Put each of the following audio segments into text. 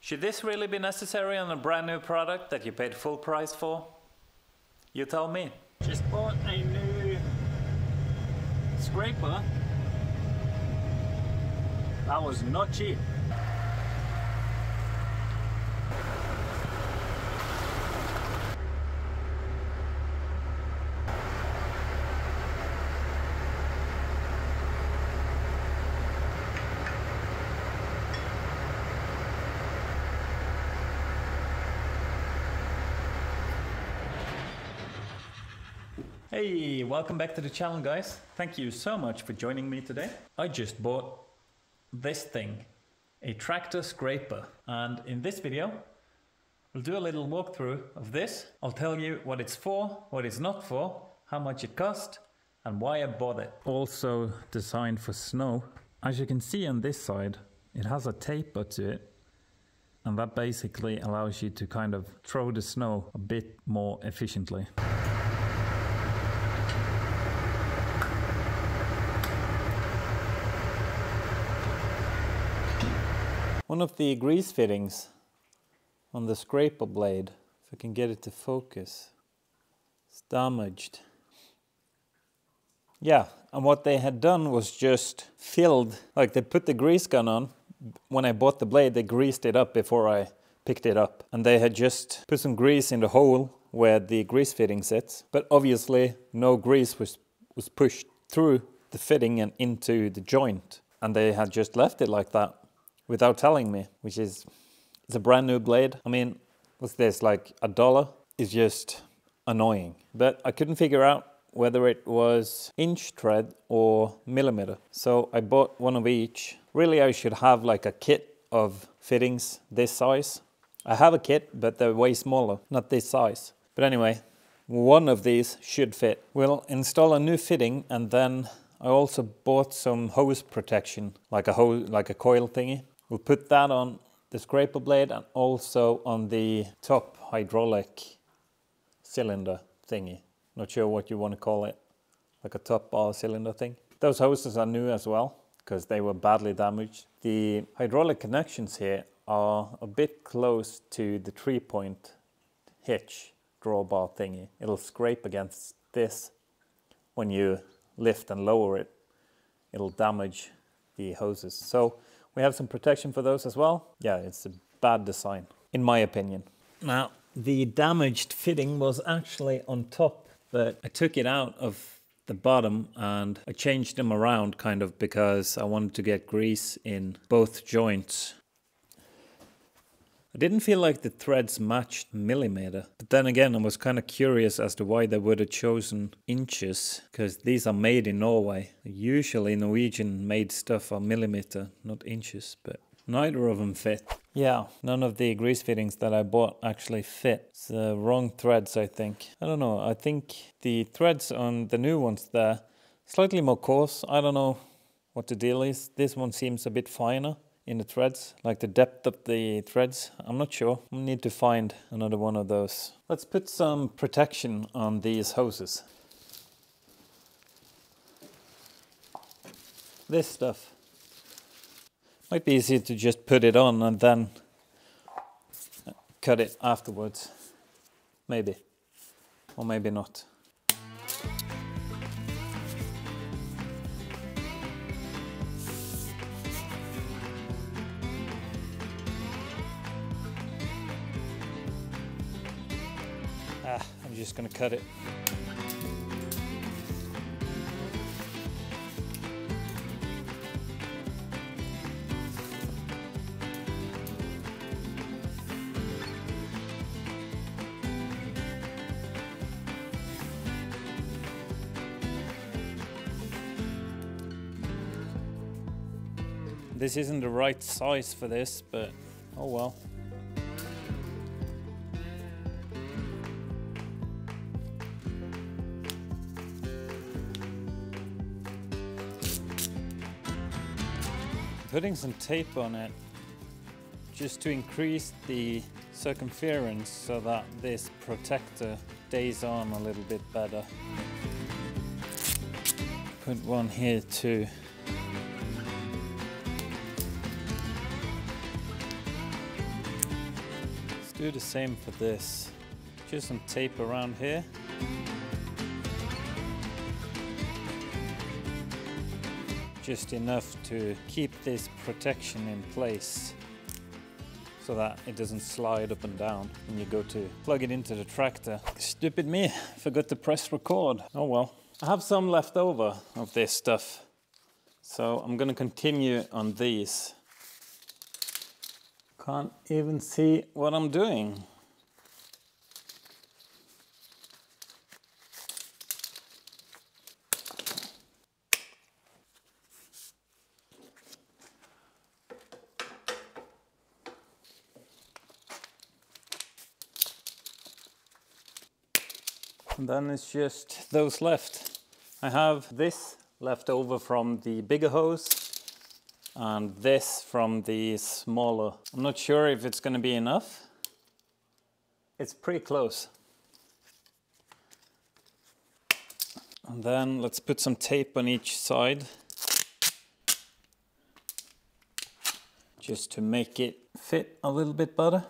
Should this really be necessary on a brand new product that you paid full price for? You tell me. Just bought a new scraper. That was not cheap. Hey, welcome back to the channel, guys. Thank you so much for joining me today. I just bought this thing, a tractor scraper. And in this video, we'll do a little walkthrough of this. I'll tell you what it's for, what it's not for, how much it cost, and why I bought it. Also designed for snow. As you can see on this side, it has a taper to it. And that basically allows you to kind of throw the snow a bit more efficiently. One of the grease fittings on the scraper blade, if I can get it to focus, it's damaged. Yeah, and what they had done was just filled, like they put the grease gun on. When I bought the blade, they greased it up before I picked it up. And they had just put some grease in the hole where the grease fitting sits. But obviously no grease was pushed through the fitting and into the joint. And they had just left it like that, without telling me, which is, it's a brand new blade. I mean, what's this, like $1? It's just annoying. But I couldn't figure out whether it was inch thread or millimeter. So I bought one of each. Really, I should have like a kit of fittings this size. I have a kit, but they're way smaller, not this size. But anyway, one of these should fit. We'll install a new fitting, and then I also bought some hose protection, like a coil thingy. We'll put that on the scraper blade and also on the top hydraulic cylinder thingy. Not sure what you want to call it, like a top bar cylinder thing. Those hoses are new as well, because they were badly damaged. The hydraulic connections here are a bit close to the 3-point hitch drawbar thingy. It'll scrape against this when you lift and lower it. It'll damage the hoses. So we have some protection for those as well. Yeah, it's a bad design, in my opinion. Now, the damaged fitting was actually on top, but I took it out of the bottom and I changed them around kind of because I wanted to get grease in both joints. I didn't feel like the threads matched millimeter, but then again I was kind of curious as to why they would have chosen inches, because these are made in Norway. Usually Norwegian made stuff are millimeter, not inches, but neither of them fit. Yeah, none of the grease fittings that I bought actually fit. It's the wrong threads, I think. I don't know, I think the threads on the new ones there, slightly more coarse. I don't know what the deal is. This one seems a bit finer in the threads, like the depth of the threads. I'm not sure. I need to find another one of those. Let's put some protection on these hoses. This stuff. Might be easier to just put it on and then cut it afterwards. Maybe. Or maybe not. I'm just gonna cut it. This isn't the right size for this, but oh well. Putting some tape on it just to increase the circumference so that this protector stays on a little bit better. Put one here too. do the same for this. Just some tape around here. Just enough to keep this protection in place so that it doesn't slide up and down when you go to plug it into the tractor. Stupid me, forgot to press record. Oh well. I have some left over of this stuff, so I'm gonna continue on these. Can't even see what I'm doing. And then it's just those left. I have this left over from the bigger hose and this from the smaller. I'm not sure if it's going to be enough. It's pretty close. And then let's put some tape on each side just to make it fit a little bit better.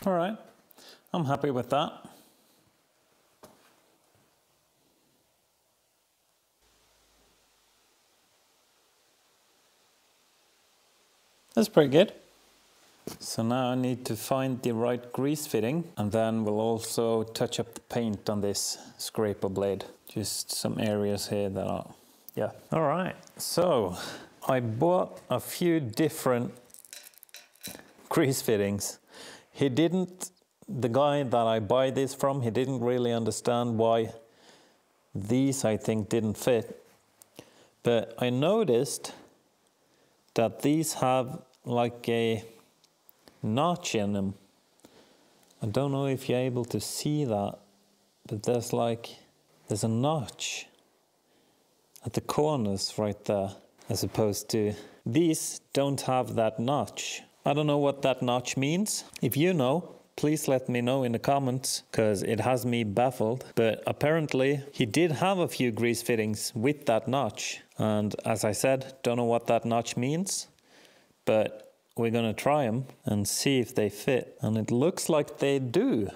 All right, I'm happy with that. That's pretty good. So now I need to find the right grease fitting, and then we'll also touch up the paint on this scraper blade. Just some areas here that are, yeah. All right, so I bought a few different grease fittings. The guy that I buy this from, he didn't really understand why these, I think, didn't fit. But I noticed that these have like a notch in them. I don't know if you're able to see that, but there's a notch at the corners right there, as opposed to these don't have that notch. I don't know what that notch means. If you know, please let me know in the comments, because it has me baffled. But apparently he did have a few grease fittings with that notch. And as I said, don't know what that notch means, but we're gonna try them and see if they fit. And it looks like they do.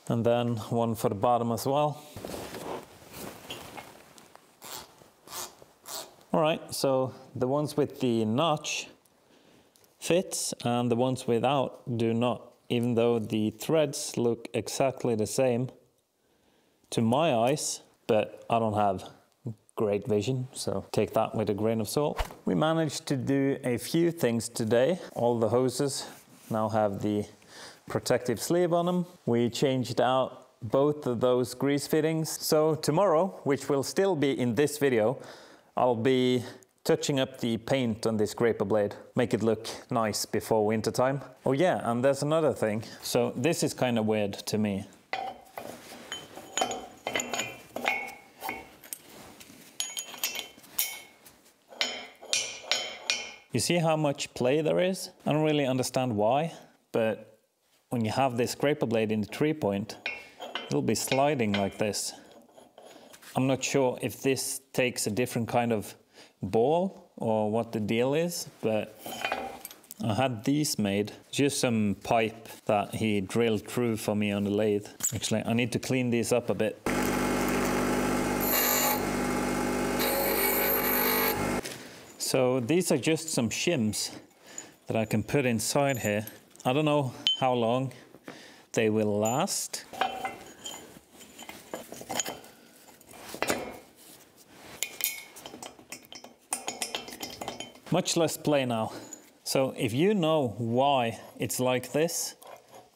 And then one for the bottom as well. All right, so the ones with the notch fits and the ones without do not, even though the threads look exactly the same to my eyes, but I don't have great vision, so take that with a grain of salt. We managed to do a few things today. All the hoses now have the protective sleeve on them. We changed out both of those grease fittings. So tomorrow, which will still be in this video, I'll be touching up the paint on this scraper blade, make it look nice before winter time. Oh yeah, and there's another thing. So this is kind of weird to me. You see how much play there is? I don't really understand why, but when you have this scraper blade in the 3-point, it'll be sliding like this. I'm not sure if this takes a different kind of ball or what the deal is, but I had these made. Just some pipe that he drilled through for me on the lathe. Actually, I need to clean these up a bit. So these are just some shims that I can put inside here. I don't know how long they will last. Much less play now. So if you know why it's like this,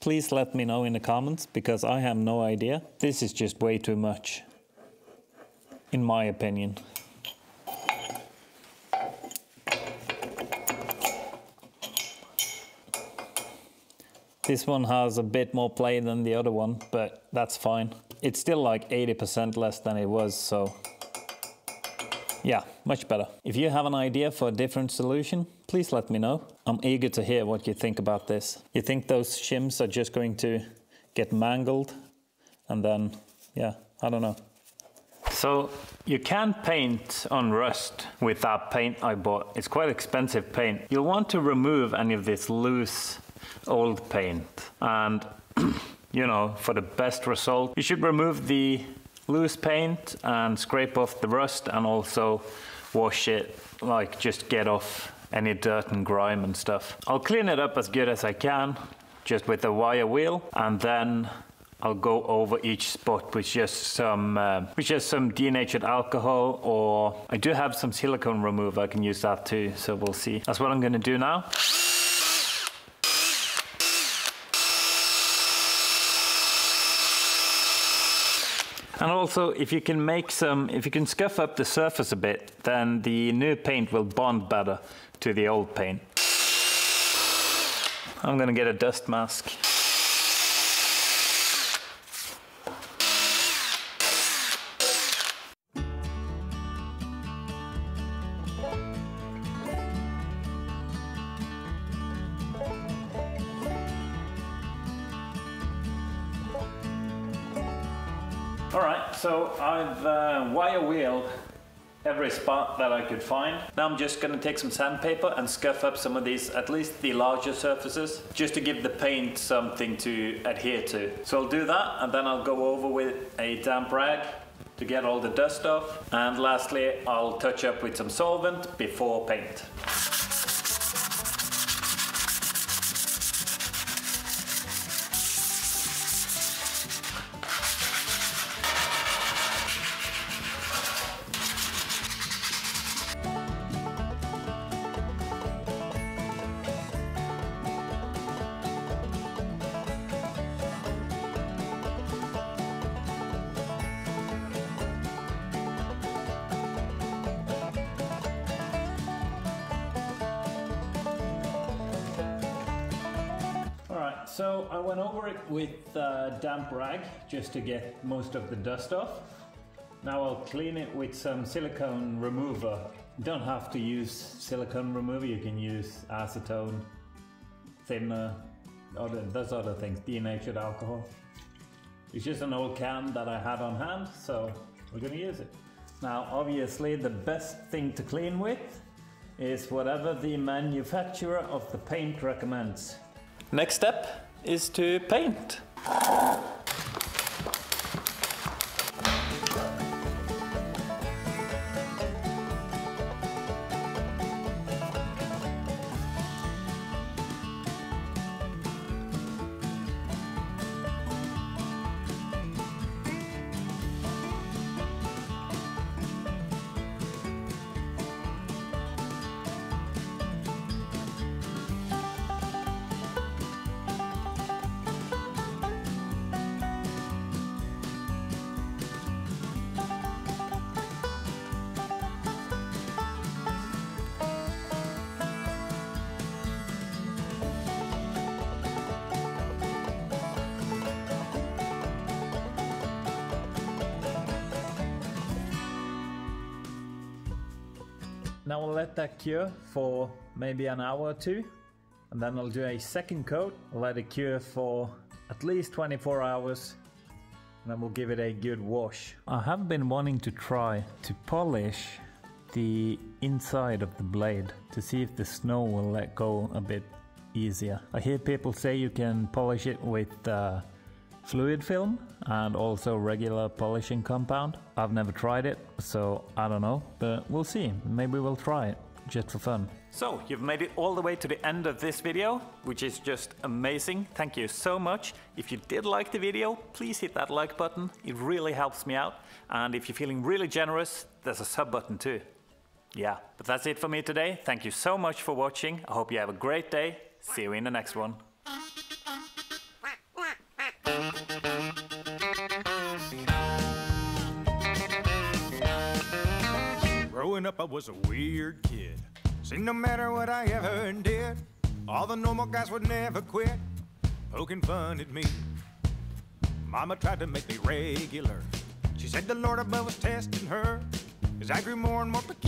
please let me know in the comments, because I have no idea. This is just way too much, in my opinion. This one has a bit more play than the other one, but that's fine. It's still like 80% less than it was, so Yeah, much better. If you have an idea for a different solution, please let me know. I'm eager to hear what you think about this. You think those shims are just going to get mangled? And then, yeah, I don't know. So you can paint on rust with that paint I bought. It's quite expensive paint. You'll want to remove any of this loose old paint. And, you know, for the best result, you should remove the loose paint and scrape off the rust, and also wash it, like just get off any dirt and grime and stuff. I'll clean it up as good as I can, just with a wire wheel, and then I'll go over each spot with just some denatured alcohol, or I do have some silicone remover, I can use that too, so we'll see. That's what I'm gonna do now. And also, if you can scuff up the surface a bit, then the new paint will bond better to the old paint. I'm gonna get a dust mask. Alright, so I've wire wheeled every spot that I could find. Now I'm just going to take some sandpaper and scuff up some of these, at least the larger surfaces, just to give the paint something to adhere to. So I'll do that, and then I'll go over with a damp rag to get all the dust off. And lastly, I'll touch up with some solvent before paint. So I went over it with a damp rag just to get most of the dust off. Now I'll clean it with some silicone remover. You don't have to use silicone remover, you can use acetone, thinner, there's other things, denatured alcohol. It's just an old can that I had on hand, so we're gonna use it. Now obviously the best thing to clean with is whatever the manufacturer of the paint recommends. Next step is to paint. Now we'll let that cure for maybe an hour or two, and then I'll do a second coat. I'll let it cure for at least 24 hours, and then we'll give it a good wash. I have been wanting to try to polish the inside of the blade to see if the snow will let go a bit easier. I hear people say you can polish it with fluid film and also regular polishing compound. I've never tried it, so I don't know, but we'll see. Maybe we'll try it just for fun. So you've made it all the way to the end of this video, which is just amazing. Thank you so much. If you did like the video, please hit that like button. It really helps me out. And if you're feeling really generous, there's a sub button too. Yeah, but that's it for me today. Thank you so much for watching. I hope you have a great day. See you in the next one. Growing up, I was a weird kid. See, no matter what I ever did, all the normal guys would never quit poking fun at me. Mama tried to make me regular. She said the Lord above was testing her. as I grew more and more peculiar.